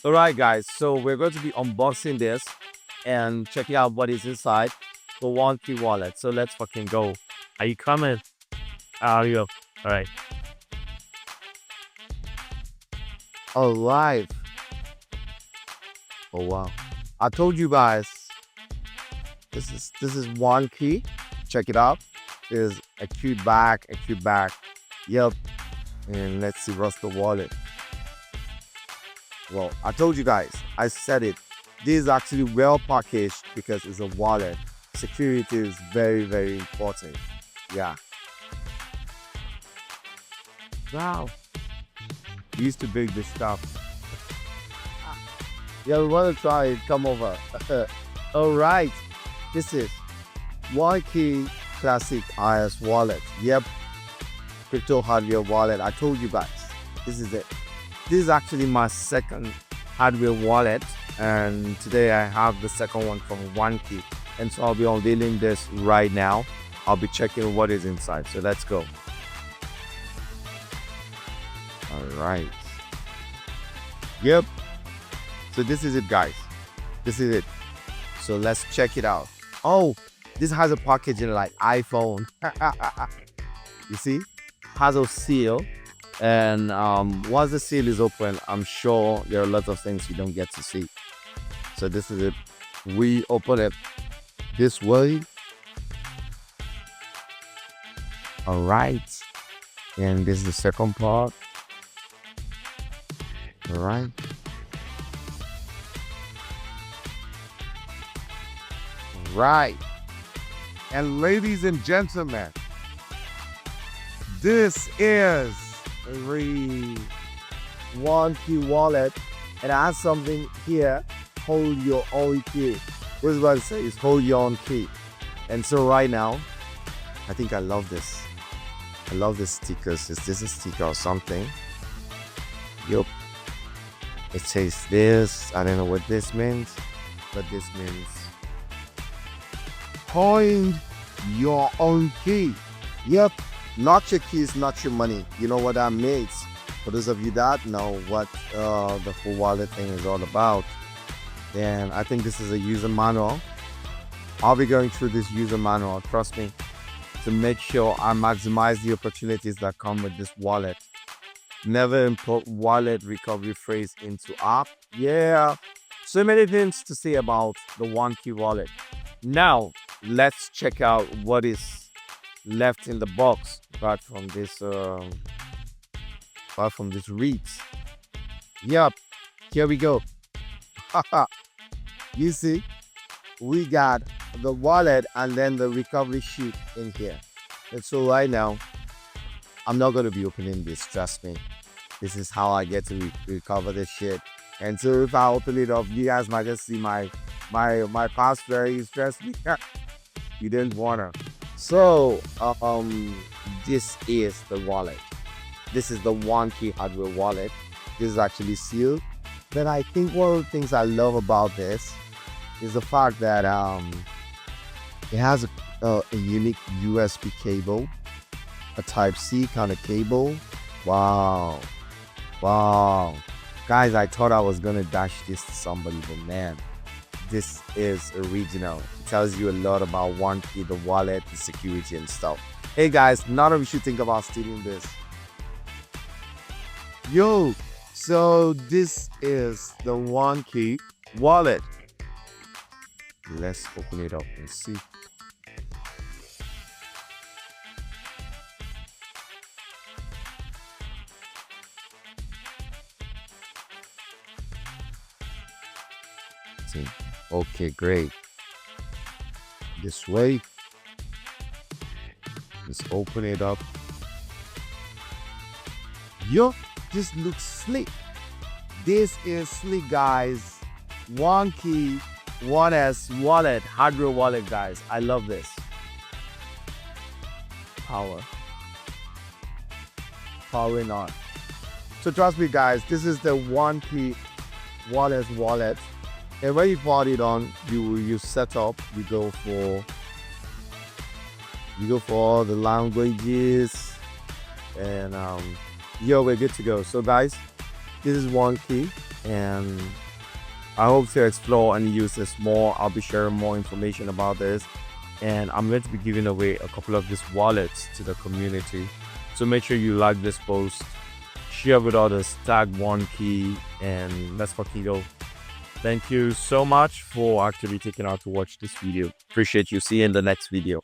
All right, guys. So we're going to be unboxing this and checking out what is inside the Onekey wallet. So let's fucking go. Are you coming? Are you? All right. All right. Oh wow. I told you guys this is Onekey. Check it out. There's a cute bag, a cute bag. Yep. And let's see what's the wallet. Well, I told you guys, I said it. This is actually well packaged because it's a wallet. Security is very, very important. Yeah. Wow. We used to big this stuff. Yeah, we want to try it. Come over. All right. This is Onekey Classic IS wallet. Yep. Crypto hardware wallet. I told you guys. This is it. This is actually my second hardware wallet, and today I have the second one from Onekey, and so I'll be unveiling this right now. I'll be checking what is inside, so let's go. All right. Yep. So this is it, guys. This is it. So let's check it out. Oh, this has a packaging like iPhone. You see, has a seal. And once the seal is open, I'm sure there are lots of things you don't get to see. So this is it. We open it this way. All right. And this is the second part. All right. Right. And ladies and gentlemen, this is the Onekey wallet, and it has something here. Hold your own key. What is about to say is hold your own key. And so right now, I think I love this. I love the stickers. Is this a sticker or something? Yup. It says this. I don't know what this means, but this means hold your own key. Yep. Not your keys, not your money. You know what that means. For those of you that know what the whole wallet thing is all about, then I think this is a user manual. I'll be going through this user manual, trust me, to make sure I maximize the opportunities that come with this wallet. Never import wallet recovery phrase into app. Yeah, so many things to say about the Onekey wallet. Now, let's check out what is left in the box apart from this reeds. Yep, here we go. You see, we got the wallet and then the recovery sheet in here. And so right now, I'm not going to be opening this, trust me. This is how I get to recover this shit. And so if I open it up, you guys might just see my past very stress me. You didn't wanna. So this is the wallet. This is the Onekey hardware wallet. This is actually sealed. But I think one of the things I love about this is the fact that it has a unique USB cable, a Type-C kind of cable. Wow. Guys, I thought I was gonna dash this to somebody, but man, this is original. It tells you a lot about Onekey, the wallet, the security and stuff. Hey guys, none of you should think about stealing this. Yo, so this is the Onekey wallet. Let's open it up and see. Okay, great. This way. Let's open it up. Yo, this looks slick. This is slick, guys. Onekey 1S wallet, hardware wallet, guys. I love this. Powering on. So trust me, guys, this is the Onekey 1S wallet. And when you put it on, you set up, you go for all the languages, and we're good to go. So guys, this is Onekey, and I hope to explore and use this more. I'll be sharing more information about this, and I'm going to be giving away a couple of these wallets to the community. So make sure you like this post, share with others, tag Onekey, and let's fucking go. Thank you so much for actually taking out to watch this video. Appreciate you. See you in the next video.